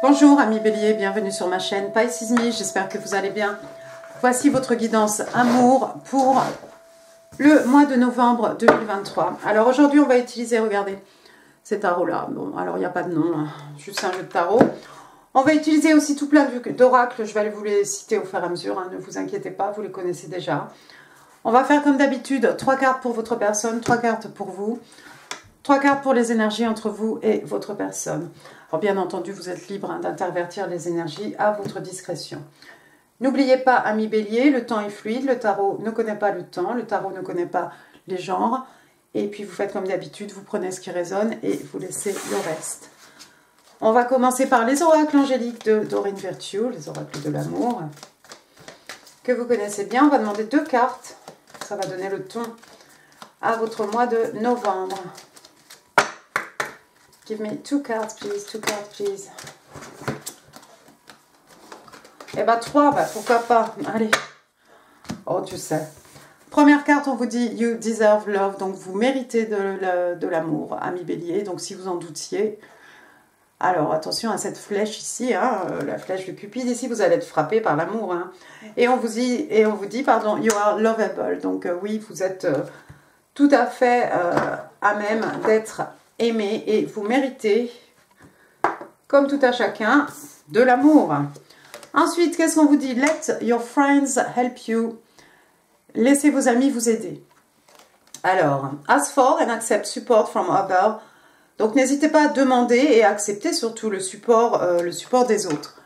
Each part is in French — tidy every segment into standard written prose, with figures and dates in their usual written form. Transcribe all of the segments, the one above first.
Bonjour amis béliers, bienvenue sur ma chaîne Pisces Me, j'espère que vous allez bien. Voici votre guidance amour pour le mois de novembre 2023. Alors aujourd'hui on va utiliser, regardez, ces tarots là. Bon, alors il n'y a pas de nom, hein, juste un jeu de tarot. On va utiliser aussi tout plein d'oracles, je vais vous les citer au fur et à mesure, hein, ne vous inquiétez pas, vous les connaissez déjà. On va faire comme d'habitude, 3 cartes pour votre personne, 3 cartes pour vous. 3 cartes pour les énergies entre vous et votre personne. Alors bien entendu, vous êtes libre hein, d'intervertir les énergies à votre discrétion. N'oubliez pas, amis béliers, le temps est fluide, le tarot ne connaît pas le temps, le tarot ne connaît pas les genres. Et puis vous faites comme d'habitude, vous prenez ce qui résonne et vous laissez le reste. On va commencer par les oracles angéliques de Doreen Virtue, les oracles de l'amour, que vous connaissez bien. On va demander 2 cartes, ça va donner le ton à votre mois de novembre. Give me 2 cards, please. 2 cards, please. Eh ben 3, bah pourquoi pas. Allez. Oh, tu sais. Première carte, on vous dit You deserve love. Donc, vous méritez de l'amour, ami bélier. Donc, si vous en doutiez. Alors, attention à cette flèche ici. Hein, la flèche de Cupide. Ici, vous allez être frappé par l'amour. Hein. Et on vous dit, pardon, You are lovable. Donc, oui, vous êtes tout à fait à même d'être aimé et vous méritez, comme tout à chacun, de l'amour. Ensuite, qu'est-ce qu'on vous dit? Let your friends help you. Laissez vos amis vous aider. Alors, ask for and accept support from others. Donc, n'hésitez pas à demander et à accepter surtout le support des autres.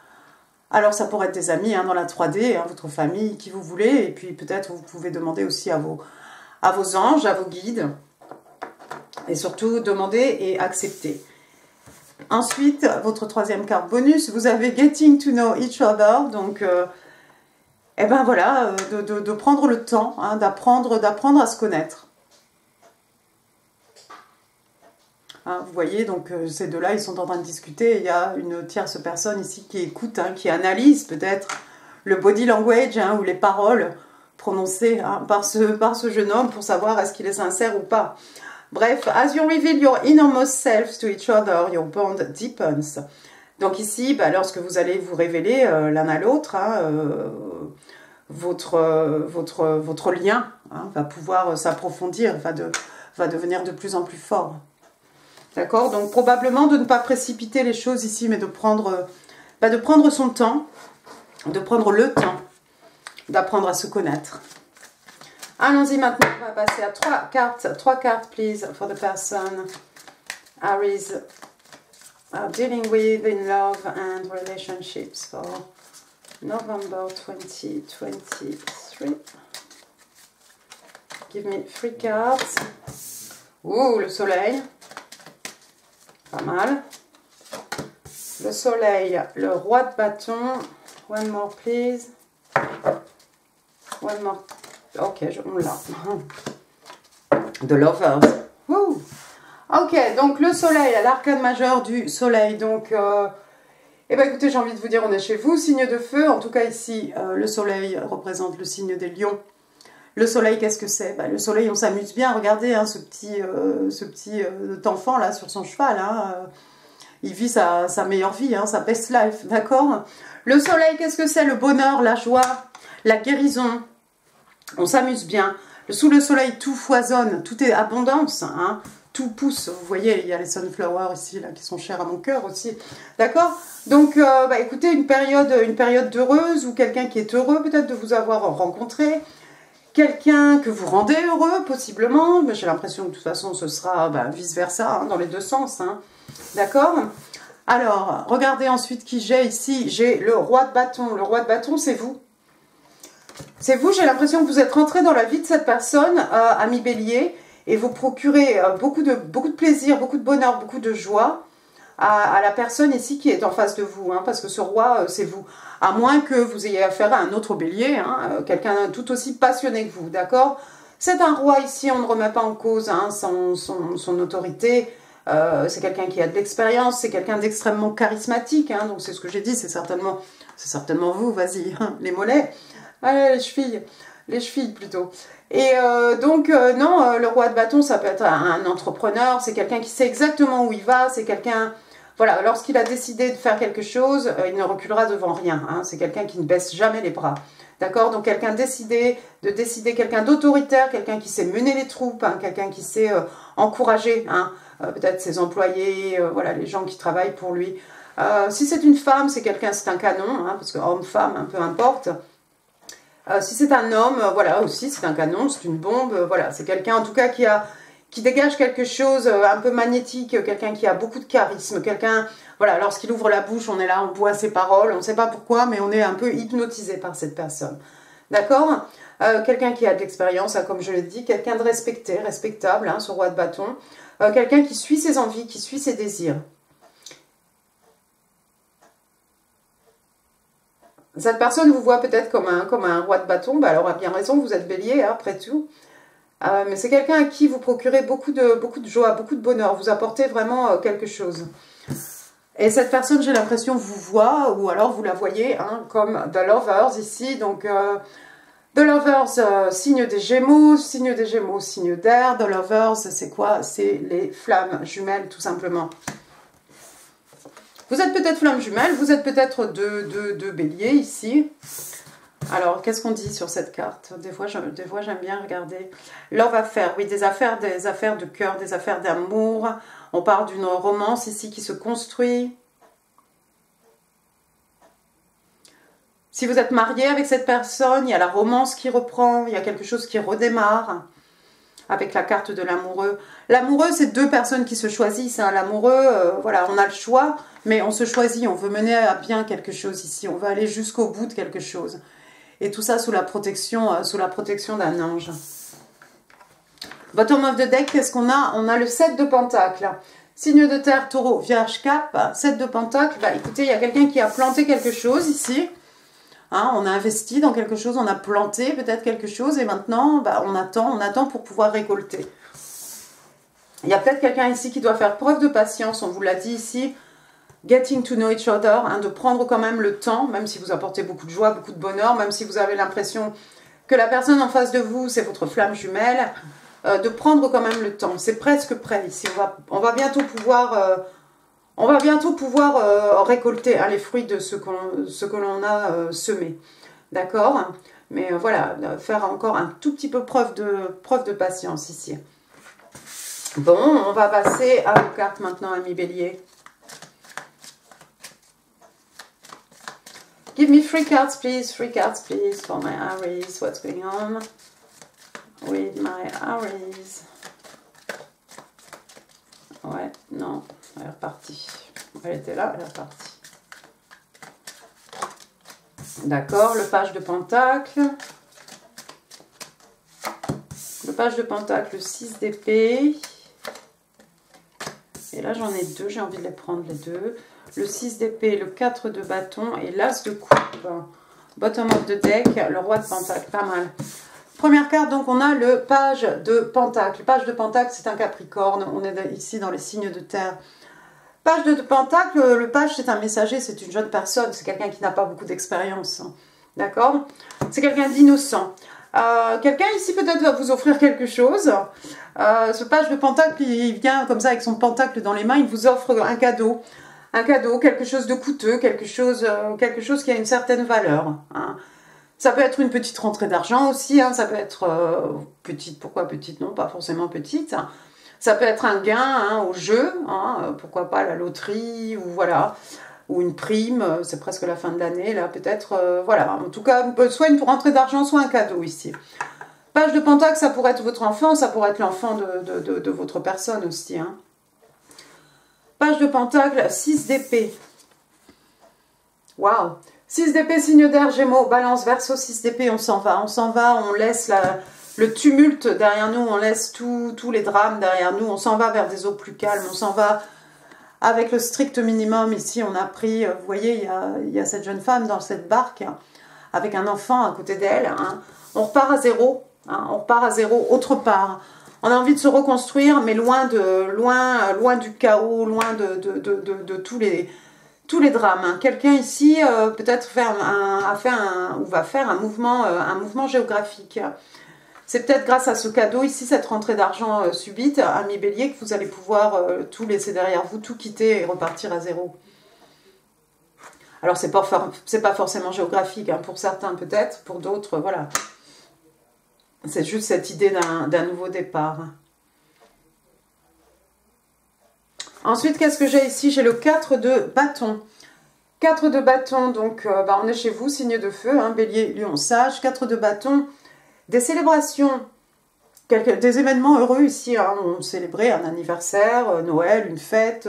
Alors, ça pourrait être des amis hein, dans la 3D, hein, votre famille, qui vous voulez. Et puis, peut-être, vous pouvez demander aussi à vos anges, à vos guides. Et surtout, demander et accepter. Ensuite, votre 3e carte bonus, vous avez Getting to know each other. Donc, eh ben voilà, de prendre le temps, hein, d'apprendre à se connaître. Hein, vous voyez, donc ces deux-là, ils sont en train de discuter. Il y a une tierce personne ici qui écoute, hein, qui analyse peut-être le body language hein, ou les paroles prononcées hein, par ce jeune homme pour savoir est-ce qu'il est sincère ou pas. Bref, as you reveal your innermost self to each other, your bond deepens. Donc ici, bah, lorsque vous allez vous révéler l'un à l'autre, hein, votre lien hein, va pouvoir s'approfondir, va devenir de plus en plus fort. D'accord? Donc probablement de ne pas précipiter les choses ici, mais de prendre son temps, de prendre le temps d'apprendre à se connaître. Allons-y maintenant, on va passer à 3 cartes, please, for the person Aries dealing with in love and relationships for November 2023. Give me 3 cards. Ouh, le soleil. Pas mal. Le soleil, le roi de bâton. One more, please. One more. Ok, on l'a. The Lovers. Woo. Ok, donc le soleil, l'arcane majeur du soleil. Donc, eh ben écoutez, j'ai envie de vous dire, on est chez vous, signe de feu. En tout cas, ici, le soleil représente le signe des lions. Le soleil, qu'est-ce que c'est? Ben, le soleil, on s'amuse bien. Regardez hein, ce petit enfant là sur son cheval. Hein, il vit sa meilleure vie, hein, sa best life, d'accord? Le soleil, qu'est-ce que c'est? Le bonheur, la joie, la guérison. On s'amuse bien. Sous le soleil, tout foisonne, tout est abondance, hein, tout pousse. Vous voyez, il y a les sunflowers ici, là, qui sont chers à mon cœur aussi. D'accord? Donc, bah, écoutez, une période heureuse ou quelqu'un qui est heureux peut-être de vous avoir rencontré. Quelqu'un que vous rendez heureux, possiblement. J'ai l'impression que de toute façon, ce sera bah, vice-versa, hein, dans les deux sens. Hein. D'accord? Alors, regardez ensuite qui j'ai ici. J'ai le roi de bâton. Le roi de bâton, c'est vous. C'est vous, j'ai l'impression que vous êtes rentré dans la vie de cette personne, ami bélier, et vous procurez beaucoup de plaisir, beaucoup de bonheur, beaucoup de joie à la personne ici qui est en face de vous, hein, parce que ce roi, c'est vous. À moins que vous ayez affaire à un autre bélier, hein, quelqu'un tout aussi passionné que vous, d'accord? C'est un roi ici, on ne remet pas en cause hein, son autorité, c'est quelqu'un qui a de l'expérience, c'est quelqu'un d'extrêmement charismatique, hein, donc c'est ce que j'ai dit, c'est certainement vous, vas-y, hein, les mollets. Allez, les chevilles plutôt. Et donc, non, le roi de bâton, ça peut être un entrepreneur, c'est quelqu'un qui sait exactement où il va, c'est quelqu'un voilà, lorsqu'il a décidé de faire quelque chose, il ne reculera devant rien. Hein. C'est quelqu'un qui ne baisse jamais les bras. D'accord? Donc quelqu'un quelqu'un d'autoritaire, quelqu'un qui sait mener les troupes, hein, quelqu'un qui sait encourager, hein, peut-être ses employés, voilà, les gens qui travaillent pour lui. Si c'est une femme, c'est un canon, hein, parce que homme-femme, hein, peu importe. Si c'est un homme, voilà, aussi, c'est un canon, c'est une bombe, voilà, c'est quelqu'un en tout cas qui dégage quelque chose un peu magnétique, quelqu'un qui a beaucoup de charisme, quelqu'un, voilà, lorsqu'il ouvre la bouche, on est là, on boit ses paroles, on ne sait pas pourquoi, mais on est un peu hypnotisé par cette personne. D'accord? Quelqu'un qui a de l'expérience, hein, comme je l'ai dit, quelqu'un de respecté, respectable, hein, ce roi de bâton, quelqu'un qui suit ses envies, qui suit ses désirs. Cette personne vous voit peut-être comme un roi de bâton, bah, elle aura bien raison, vous êtes bélier, hein, après tout. Mais c'est quelqu'un à qui vous procurez beaucoup de joie, beaucoup de bonheur, vous apportez vraiment quelque chose. Et cette personne, j'ai l'impression, vous voit, ou alors vous la voyez, hein, comme The Lovers ici. Donc, The Lovers, signe des Gémeaux, signe d'air. The Lovers, c'est quoi? C'est les flammes jumelles, tout simplement. Vous êtes peut-être flammes jumelles, vous êtes peut-être deux béliers ici. Alors, qu'est-ce qu'on dit sur cette carte? Des fois, j'aime bien regarder. Love affaire, oui, des affaires de cœur, des affaires d'amour. On parle d'une romance ici qui se construit. Si vous êtes marié avec cette personne, il y a la romance qui reprend, il y a quelque chose qui redémarre. Avec la carte de l'amoureux. L'amoureux, c'est deux personnes qui se choisissent. Hein. L'amoureux, voilà, on a le choix, mais on se choisit. On veut mener à bien quelque chose ici. On veut aller jusqu'au bout de quelque chose. Et tout ça sous la protection d'un ange. Bottom of the deck, qu'est-ce qu'on a? On a le 7 de pentacles. Signe de terre, taureau, vierge, cap. 7 de pentacles. Bah, écoutez, il y a quelqu'un qui a planté quelque chose ici. Hein, on a investi dans quelque chose, on a planté peut-être quelque chose. Et maintenant, bah, on attend pour pouvoir récolter. Il y a peut-être quelqu'un ici qui doit faire preuve de patience. On vous l'a dit ici. Getting to know each other, hein, de prendre quand même le temps, même si vous apportez beaucoup de joie, beaucoup de bonheur, même si vous avez l'impression que la personne en face de vous, c'est votre flamme jumelle, de prendre quand même le temps. C'est presque prêt ici. On va bientôt pouvoir, récolter, hein, les fruits de ce que l'on a semé. D'accord? Mais voilà, faire encore un tout petit peu preuve de patience ici. Bon, on va passer à vos cartes maintenant, amis bélier. Give me 3 cards, please. 3 cards, please, for my Aries. What's going on with my Aries? Ouais, non, elle est repartie. Elle était là, elle est repartie. D'accord, le page de pentacle. Le page de pentacle, le 6 d'épée. Et là, j'en ai deux, j'ai envie de les prendre les deux. Le 6 d'épée, le 4 de bâton et l'as de coupe. Bottom of the deck, le roi de pentacle, pas mal. Première carte, donc on a le page de pentacle. Le page de pentacle, c'est un capricorne. On est ici dans les signes de terre. Page de pentacle, le page, c'est un messager, c'est une jeune personne. C'est quelqu'un qui n'a pas beaucoup d'expérience. D'accord? C'est quelqu'un d'innocent. Quelqu'un ici peut-être va vous offrir quelque chose. Ce page de pentacle, il vient comme ça avec son pentacle dans les mains. Il vous offre un cadeau. Un cadeau, quelque chose de coûteux, quelque chose qui a une certaine valeur. Hein. Ça peut être une petite rentrée d'argent aussi, hein. Ça peut être petite, pourquoi petite? Non, pas forcément petite. Hein. Ça peut être un gain, hein, au jeu, hein, pourquoi pas la loterie, ou voilà, ou une prime, c'est presque la fin de l'année, là peut-être, voilà. En tout cas, soit une rentrée d'argent, soit un cadeau ici. Page de pentacle, ça pourrait être votre enfant, ça pourrait être l'enfant de votre personne aussi, hein. Page de pentacle, 6 d'épée. Waouh! 6 d'épée, signe d'air, Gémeaux, Balance, Verseau, 6 d'épée, on s'en va, on laisse le tumulte derrière nous, on laisse tous les drames derrière nous, on s'en va vers des eaux plus calmes, on s'en va avec le strict minimum. Ici, on a pris, vous voyez, il y a cette jeune femme dans cette barque, hein, avec un enfant à côté d'elle. Hein. On repart à zéro, hein, on repart à zéro autre part. On a envie de se reconstruire, mais loin du chaos, loin de tous les drames. Hein. Quelqu'un ici peut-être va faire un mouvement géographique. C'est peut-être grâce à ce cadeau ici, cette rentrée d'argent subite, ami Bélier, que vous allez pouvoir tout laisser derrière vous, tout quitter et repartir à zéro. Alors, c'est pas forcément géographique, hein, pour certains peut-être, pour d'autres, voilà. C'est juste cette idée d'un nouveau départ. Ensuite, qu'est-ce que j'ai ici? J'ai le 4 de bâton. 4 de bâton, donc on est chez vous, signe de feu, hein, Bélier, Lion, Sage. 4 de bâton, des célébrations, des événements heureux ici. Hein, on célébrait un anniversaire, Noël, une fête,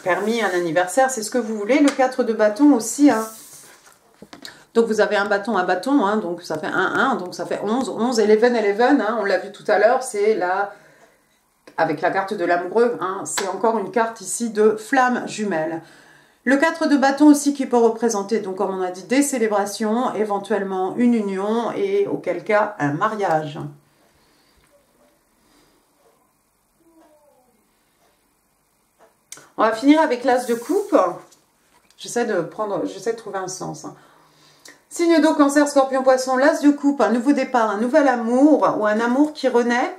permis, un anniversaire, c'est ce que vous voulez. Le 4 de bâton aussi, hein. Donc vous avez un bâton, hein, donc ça fait 1, donc ça fait 11. 11, 11, hein, on l'a vu tout à l'heure, c'est là, avec la carte de l'amoureux, hein, c'est encore une carte ici de flamme jumelle. Le 4 de bâton aussi qui peut représenter, donc comme on a dit, des célébrations, éventuellement une union et auquel cas un mariage. On va finir avec l'as de coupe. J'essaie de trouver un sens. Hein. Signe d'eau, Cancer, Scorpion, Poisson, l'as de coupe, un nouveau départ, un nouvel amour ou un amour qui renaît.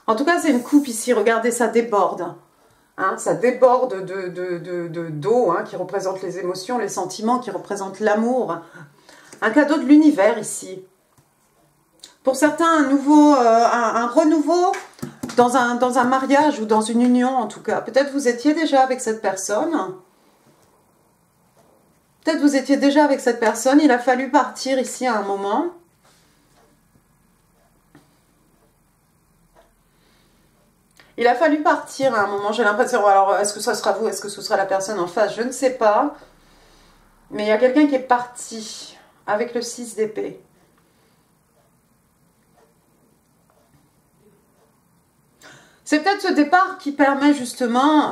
En tout cas, c'est une coupe ici, regardez, ça déborde. Hein, ça déborde d'eau, hein, qui représente les émotions, les sentiments, qui représente l'amour. Un cadeau de l'univers ici. Pour certains, un renouveau dans un mariage ou dans une union en tout cas. Peut-être vous étiez déjà avec cette personne. Peut-être vous étiez déjà avec cette personne. Il a fallu partir ici à un moment. Il a fallu partir à un moment, j'ai l'impression. Alors, est-ce que ça sera vous? Est-ce que ce sera la personne en face? Je ne sais pas. Mais il y a quelqu'un qui est parti avec le 6 d'épée. C'est peut-être ce départ qui permet justement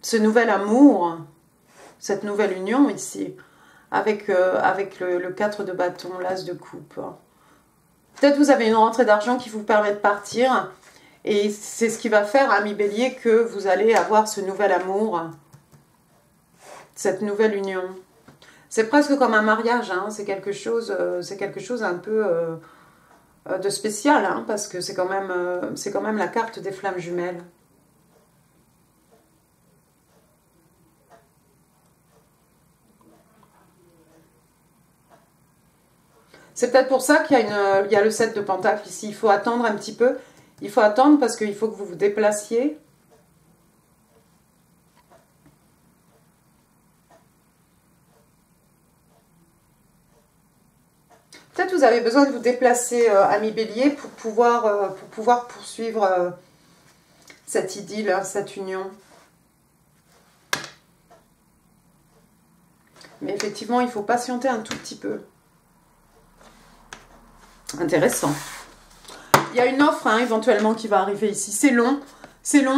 ce nouvel amour, cette nouvelle union ici, avec le 4 de bâton, l'as de coupe. Peut-être vous avez une rentrée d'argent qui vous permet de partir, et c'est ce qui va faire, ami Bélier, que vous allez avoir ce nouvel amour, cette nouvelle union. C'est presque comme un mariage, hein, c'est quelque chose un peu... de spécial, hein, parce que c'est quand même la carte des flammes jumelles. C'est peut-être pour ça qu'il y a le 7 de Pentacle ici. Il faut attendre un petit peu. Il faut attendre parce qu'il faut que vous vous déplaciez. Peut-être vous avez besoin de vous déplacer, ami Bélier, pour pouvoir poursuivre cette idylle, hein, cette union. Mais effectivement, il faut patienter un tout petit peu. Intéressant. Il y a une offre, hein, éventuellement, qui va arriver ici. C'est long,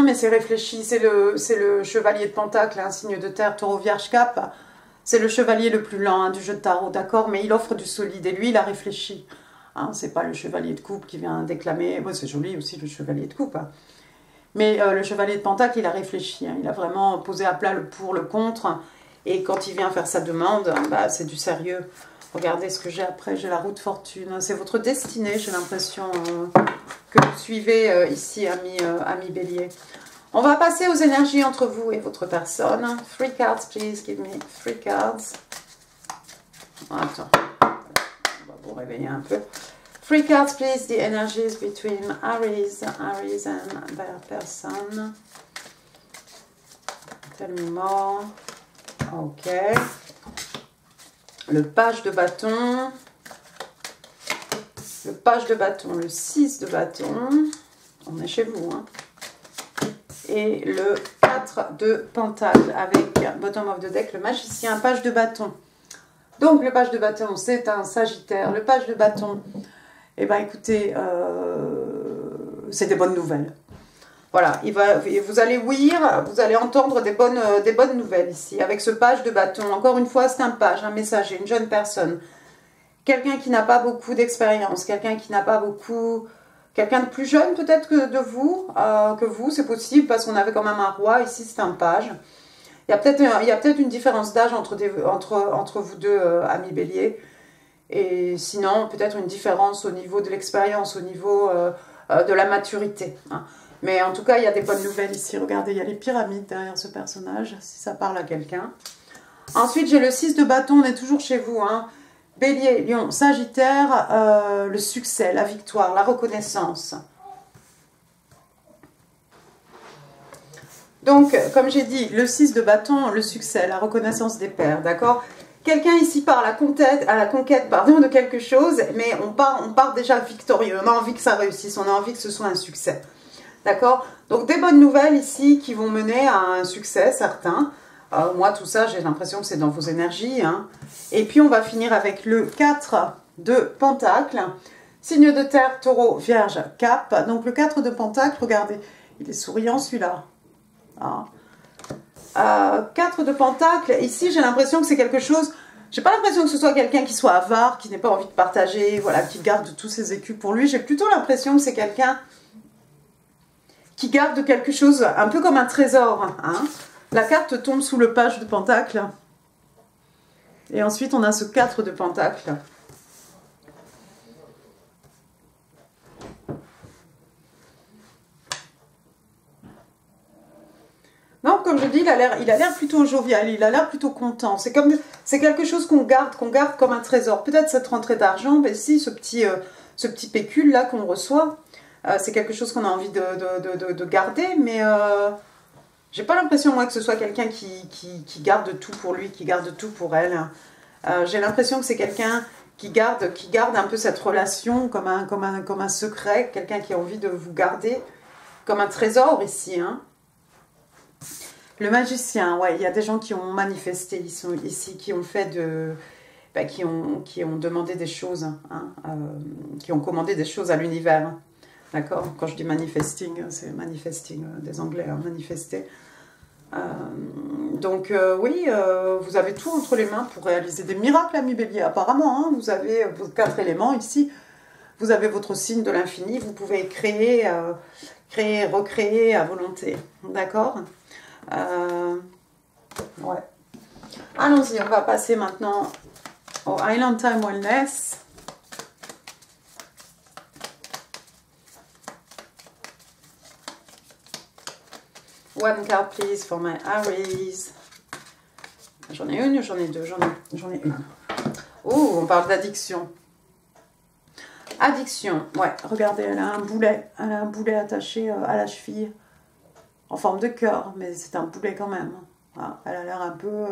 mais c'est réfléchi. C'est le chevalier de Pentacle, un signe de terre, taureau, vierge, cap. C'est le chevalier le plus lent, hein, du jeu de tarot, d'accord? Mais il offre du solide. Et lui, il a réfléchi. Hein, c'est pas le chevalier de coupe qui vient déclamer. Bon, c'est joli aussi, le chevalier de coupe. Hein. Mais le chevalier de Pentacle, il a réfléchi. Hein, il a vraiment posé à plat le pour, le contre. Et quand il vient faire sa demande, bah, c'est du sérieux. Regardez ce que j'ai après, j'ai la roue de fortune. C'est votre destinée, j'ai l'impression que vous suivez ici, ami Bélier. On va passer aux énergies entre vous et votre personne. 3 cards, please, give me 3 cards. Attends, on va vous réveiller un peu. 3 cards, please, the energies between Aries and their person. Tell me more. Ok. Le page de bâton, le 6 de bâton, on est chez vous, hein. Et le 4 de pentacle avec bottom of the deck, le magicien, page de bâton. Donc le page de bâton, c'est un sagittaire. Le page de bâton, eh bien écoutez, c'est des bonnes nouvelles. Voilà, vous allez ouïr, vous allez entendre des bonnes nouvelles ici. Avec ce page de bâton, encore une fois, c'est un page, un messager, une jeune personne. Quelqu'un qui n'a pas beaucoup d'expérience, quelqu'un qui n'a pas beaucoup... Quelqu'un de plus jeune peut-être que vous, c'est possible, parce qu'on avait quand même un roi, ici c'est un page. Il y a peut-être une différence d'âge entre vous deux, amis bélier. Et sinon, peut-être une différence au niveau de l'expérience, au niveau de la maturité. Hein. Mais en tout cas, il y a des bonnes nouvelles ici. Regardez, il y a les pyramides derrière ce personnage, si ça parle à quelqu'un. Ensuite, j'ai le 6 de bâton, on est toujours chez vous. Hein. Bélier, Lion, Sagittaire, le succès, la victoire, la reconnaissance. Donc, comme j'ai dit, le 6 de bâton, le succès, la reconnaissance des pairs, d'accord? Quelqu'un ici part à la conquête pardon, de quelque chose, mais on part déjà victorieux. On a envie que ça réussisse, on a envie que ce soit un succès. D'accord? Donc, des bonnes nouvelles ici qui vont mener à un succès certain. Moi, tout ça, j'ai l'impression que c'est dans vos énergies. Hein. Et puis, on va finir avec le 4 de Pentacle. Signe de terre, taureau, vierge, cap. Donc, le 4 de Pentacle, regardez, il est souriant celui-là. Ah. 4 de Pentacle, ici, j'ai l'impression que c'est quelque chose... J'ai pas l'impression que ce soit quelqu'un qui soit avare, qui n'ait pas envie de partager, voilà, qui garde tous ses écus pour lui. J'ai plutôt l'impression que c'est quelqu'un qui garde quelque chose, un peu comme un trésor. Hein. La carte tombe sous le page de Pentacle. Et ensuite, on a ce 4 de Pentacle. Non, comme je dis, il a l'air plutôt jovial, il a l'air plutôt content. C'est quelque chose qu'on garde comme un trésor. Peut-être cette rentrée d'argent, mais si, ce petit pécule là qu'on reçoit, c'est quelque chose qu'on a envie de garder, mais j'ai pas l'impression moi que ce soit quelqu'un qui garde tout pour lui, qui garde tout pour elle. J'ai l'impression que c'est quelqu'un qui garde un peu cette relation comme un secret, quelqu'un qui a envie de vous garder comme un trésor ici, hein. Le magicien, ouais, il y a des gens qui ont manifesté ici, qui ont fait qui ont demandé des choses, hein, qui ont commandé des choses à l'univers. D'accord? Quand je dis manifesting, c'est manifesting des Anglais, hein, manifester. Donc oui, vous avez tout entre les mains pour réaliser des miracles, amis bélier. Apparemment, hein, vous avez vos 4 éléments ici. Vous avez votre signe de l'infini. Vous pouvez créer, recréer à volonté. D'accord? Ouais. Allons-y, on va passer maintenant au Island Time Wellness. One card please for my Aries. J'en ai une ou j'en ai deux? J'en ai une. Oh, on parle d'addiction. Addiction, ouais, regardez, elle a un boulet attaché à la cheville. En forme de cœur, mais c'est un boulet quand même. Voilà, elle a l'air un peu...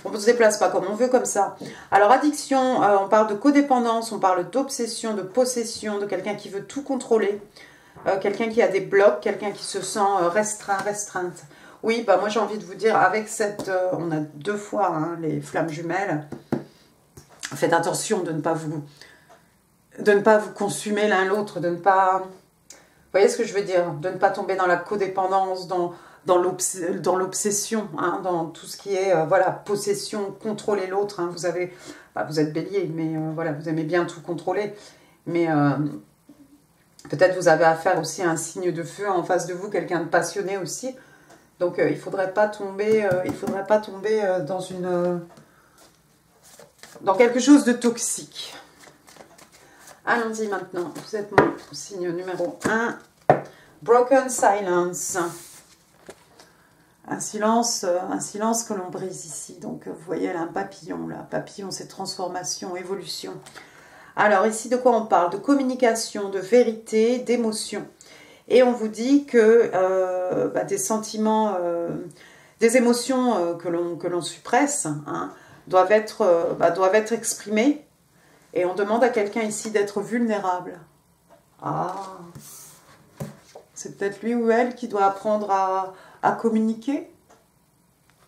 on ne se déplace pas comme on veut, comme ça. Alors, addiction, on parle de codépendance, on parle d'obsession, de possession, de quelqu'un qui veut tout contrôler. Quelqu'un qui a des blocs, quelqu'un qui se sent restreinte. Oui, bah moi j'ai envie de vous dire, avec cette... on a 2 fois hein, les flammes jumelles. Faites attention de ne pas vous consumer l'un l'autre, de ne pas... Vous voyez ce que je veux dire? De ne pas tomber dans la codépendance, dans l'obsession, hein, dans tout ce qui est voilà, possession, contrôler l'autre. Hein. Vous êtes bélier, mais voilà, vous aimez bien tout contrôler. Mais peut-être vous avez affaire aussi à un signe de feu en face de vous, quelqu'un de passionné aussi. Donc il ne faudrait pas tomber, dans quelque chose de toxique. Allons-y maintenant, vous êtes mon signe numéro 1. Broken silence. Un silence que l'on brise ici. Donc vous voyez, elle a un papillon là. Papillon, c'est transformation, évolution. Alors ici, de quoi on parle? De communication, de vérité, d'émotion. Et on vous dit que des sentiments, des émotions que l'on suppresse, hein, doivent être exprimées. Et on demande à quelqu'un ici d'être vulnérable. Ah, c'est peut-être lui ou elle qui doit apprendre à communiquer.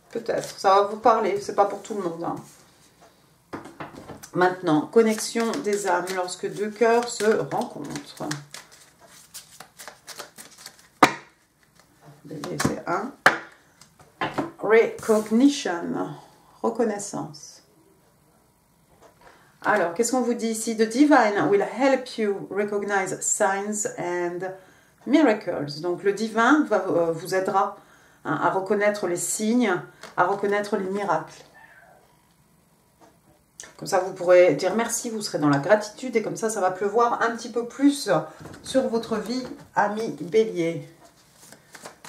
Peut-être, ça va vous parler, c'est pas pour tout le monde. Hein. Maintenant, connexion des âmes lorsque 2 cœurs se rencontrent. C'est 1. Recognition, reconnaissance. Alors, qu'est-ce qu'on vous dit ici? The divine will help you recognize signs and miracles. Donc, le divin vous aidera hein, à reconnaître les signes, à reconnaître les miracles. Comme ça, vous pourrez dire merci, vous serez dans la gratitude et comme ça va pleuvoir un petit peu plus sur votre vie, ami Bélier.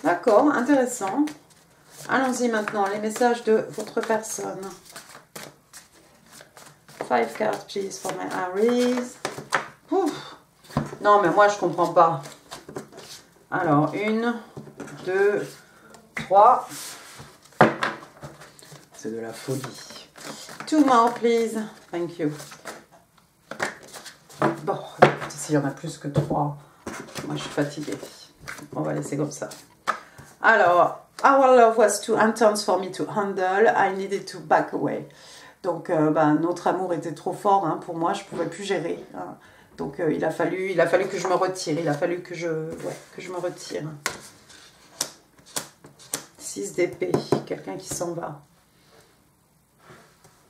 D'accord, intéressant. Allons-y maintenant, les messages de votre personne. 5 cards, please, for my Aries. Ouf. Non, mais moi, je comprends pas. Alors, 1, 2, 3. C'est de la folie. 2 more, please. Thank you. Bon, s'il y en a plus que 3, moi, je suis fatiguée. On va laisser comme ça. Alors, our love was too intense for me to handle. I needed to back away. Donc, notre amour était trop fort hein, pour moi. Je ne pouvais plus gérer. Hein. Donc, il a fallu que je me retire. Il a fallu que je me retire. 6 d'épée. Quelqu'un qui s'en va.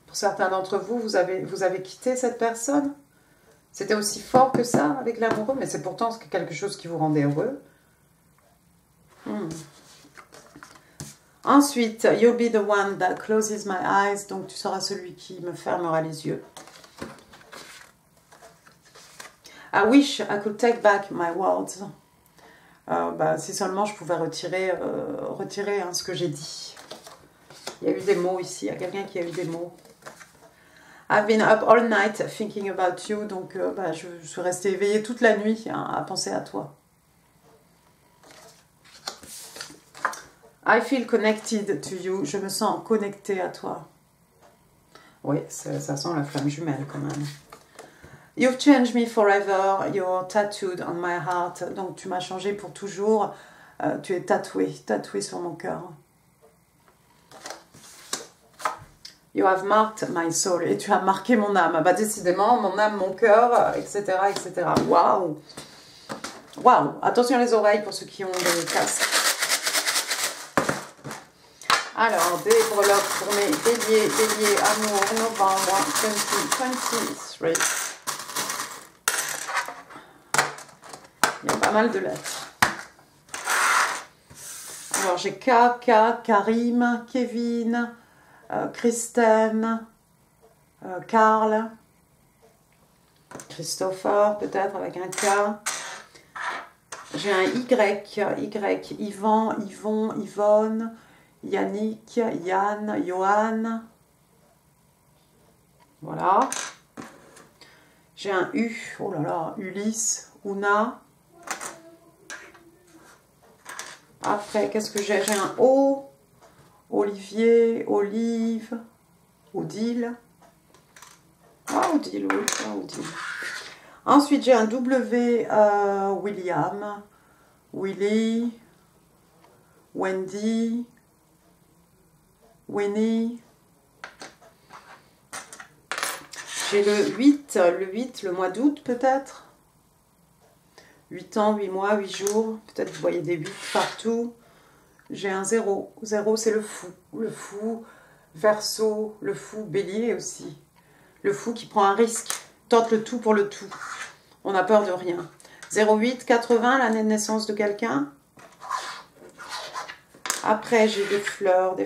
Pour certains d'entre vous, vous avez quitté cette personne. C'était aussi fort que ça avec l'amoureux. Mais c'est pourtant quelque chose qui vous rendait heureux. Ensuite, you'll be the one that closes my eyes. Donc, tu seras celui qui me fermera les yeux. I wish I could take back my words. Si seulement je pouvais retirer hein, ce que j'ai dit. Il y a eu des mots ici. Il y a quelqu'un qui a eu des mots. I've been up all night thinking about you. Donc, je suis restée éveillée toute la nuit hein, à penser à toi. I feel connected to you. Je me sens connectée à toi. Oui, ça sent la flamme jumelle quand même. You've changed me forever. You're tattooed on my heart. Donc tu m'as changé pour toujours. Tu es tatoué sur mon cœur. You have marked my soul. Et tu as marqué mon âme. Bah décidément, mon âme, mon cœur, etc., etc. Waouh. Waouh. Attention les oreilles pour ceux qui ont des casques. Alors, des breloques pour mes béliers, amour, novembre 2023. Il y a pas mal de lettres. Alors, j'ai Karim, Kevin, Kristen, Karl, Christopher, peut-être avec un K. J'ai un Y, Yvan, Yvon, Yvonne, Yannick, Yann, Johan. Voilà. J'ai un U. Oh là là. Ulysse, Una. Après, qu'est-ce que j'ai? J'ai un O. Olivier, Olive, Odile. Ah, Odile, oui. Ah, Odile. Ensuite, j'ai un W. William, Willy, Wendy. Winnie. J'ai le 8, le mois d'août peut-être. 8 ans, 8 mois, 8 jours. Peut-être vous voyez des 8 partout. J'ai un 0. 0 c'est le fou. Le fou, Verseau, le fou, Bélier aussi. Le fou qui prend un risque. Tente le tout pour le tout. On n'a peur de rien. 08, 80, l'année de naissance de quelqu'un. Après, j'ai des fleurs.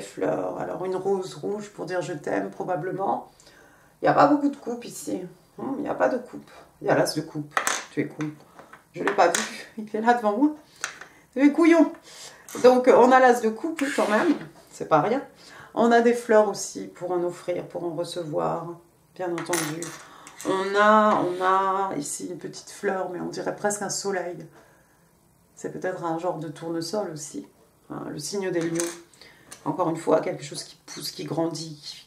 Alors, une rose rouge pour dire je t'aime, probablement. Il n'y a pas beaucoup de coupes ici. Il n'y a pas de coupe. Il y a l'as de coupe. Tu es con. Je ne l'ai pas vu. Il est là devant moi. Tu es couillon. Donc, on a l'as de coupe quand même. C'est pas rien. On a des fleurs aussi pour en offrir, pour en recevoir. Bien entendu. On a ici une petite fleur, mais on dirait presque un soleil. C'est peut-être un genre de tournesol aussi. Le signe des lions. Encore une fois, quelque chose qui pousse, qui grandit,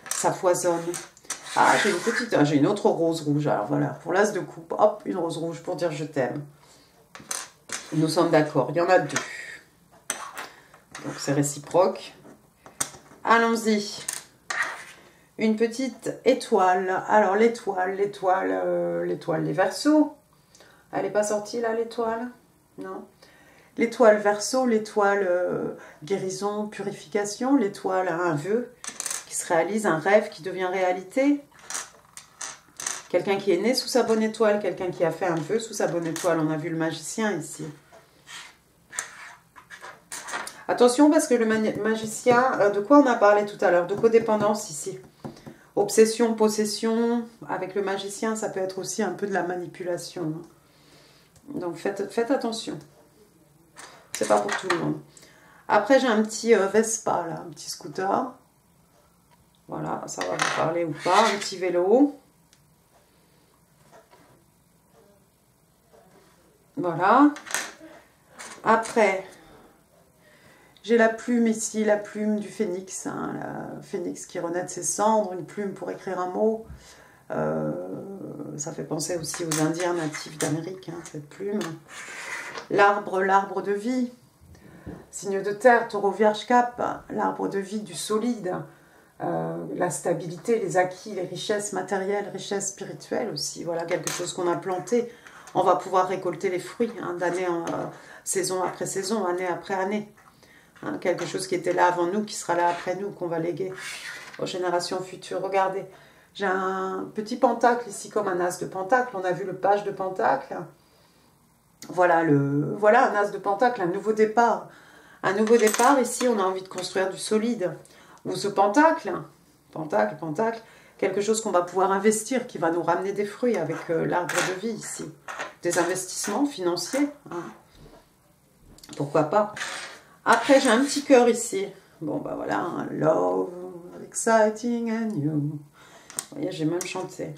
ça foisonne. Ah, j'ai une autre rose rouge. Alors voilà, pour l'as de coupe, hop, une rose rouge pour dire je t'aime. Nous sommes d'accord, il y en a 2. Donc c'est réciproque. Allons-y. Une petite étoile. Alors l'étoile, les Verseaux. Elle n'est pas sortie là, l'étoile? Non. L'étoile Verseau, l'étoile guérison, purification, l'étoile un vœu qui se réalise, un rêve qui devient réalité. Quelqu'un qui est né sous sa bonne étoile, quelqu'un qui a fait un vœu sous sa bonne étoile. On a vu le magicien ici. Attention parce que le magicien, de quoi on a parlé tout à l'heure? De codépendance ici. Obsession, possession. Avec le magicien, ça peut être aussi un peu de la manipulation. Donc faites attention. C'est pas pour tout le monde. Après, j'ai un petit Vespa, là, un petit scooter. Voilà, ça va vous parler ou pas. Un petit vélo. Voilà. Après, j'ai la plume ici, la plume du phénix. Hein, la phénix qui renaît de ses cendres, une plume pour écrire un mot. Ça fait penser aussi aux Indiens natifs d'Amérique, hein, cette plume. L'arbre de vie. Signe de terre, taureau, vierge, cap. L'arbre de vie du solide. La stabilité, les acquis, les richesses matérielles, richesses spirituelles aussi. Voilà, quelque chose qu'on a planté. On va pouvoir récolter les fruits hein, d'année en saison après saison, année après année. Hein, quelque chose qui était là avant nous, qui sera là après nous, qu'on va léguer aux générations futures. Regardez, j'ai un petit pentacle ici comme un as de pentacle. On a vu le page de pentacle. Voilà un as de pentacle, un nouveau départ. Un nouveau départ, ici, on a envie de construire du solide. Ou ce pentacle, quelque chose qu'on va pouvoir investir, qui va nous ramener des fruits avec l'arbre de vie ici. Des investissements financiers. Hein. Pourquoi pas. Après, j'ai un petit cœur ici. Bon, bah voilà, hein, love, exciting and new. Vous voyez, j'ai même chanté.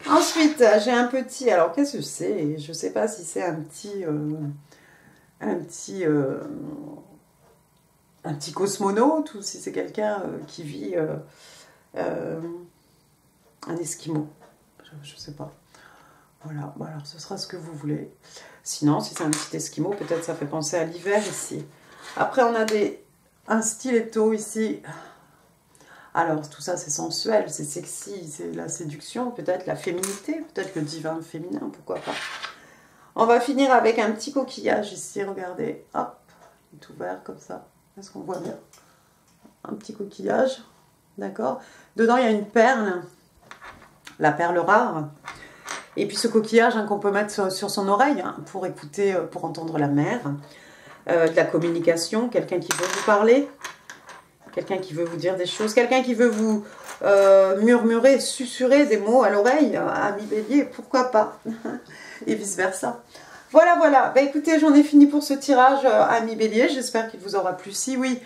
Ensuite, j'ai un petit... Alors, qu'est-ce que c'est? Je ne sais pas si c'est un petit cosmonaute ou si c'est quelqu'un qui vit un esquimau. Je ne sais pas. Voilà, bon, alors ce sera ce que vous voulez. Sinon, si c'est un petit esquimau, peut-être ça fait penser à l'hiver ici. Après, on a un stiletto ici. Alors, tout ça, c'est sensuel, c'est sexy, c'est la séduction, peut-être la féminité, peut-être le divin féminin, pourquoi pas. On va finir avec un petit coquillage ici, regardez. Hop, il est ouvert comme ça. Est-ce qu'on voit bien? Un petit coquillage, d'accord. Dedans, il y a une perle, la perle rare. Et puis ce coquillage hein, qu'on peut mettre sur son oreille hein, pour écouter, pour entendre la mer. De la communication, quelqu'un qui veut vous parler. Quelqu'un qui veut vous dire des choses, quelqu'un qui veut vous murmurer, susurrer des mots à l'oreille, ami bélier, pourquoi pas. Et vice versa. Voilà, voilà. Bah, écoutez, j'en ai fini pour ce tirage, ami bélier. J'espère qu'il vous aura plu. Si oui,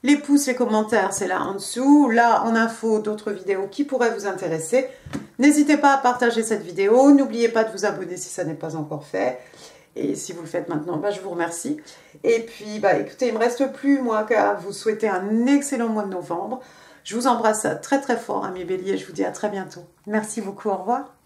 les pouces, les commentaires, c'est là en dessous. Là, en info, d'autres vidéos qui pourraient vous intéresser. N'hésitez pas à partager cette vidéo. N'oubliez pas de vous abonner si ça n'est pas encore fait. Et si vous le faites maintenant, bah, je vous remercie. Et puis, bah, écoutez, il ne me reste plus, moi, qu'à vous souhaiter un excellent mois de novembre. Je vous embrasse très, très fort, amis béliers. Je vous dis à très bientôt. Merci beaucoup. Au revoir.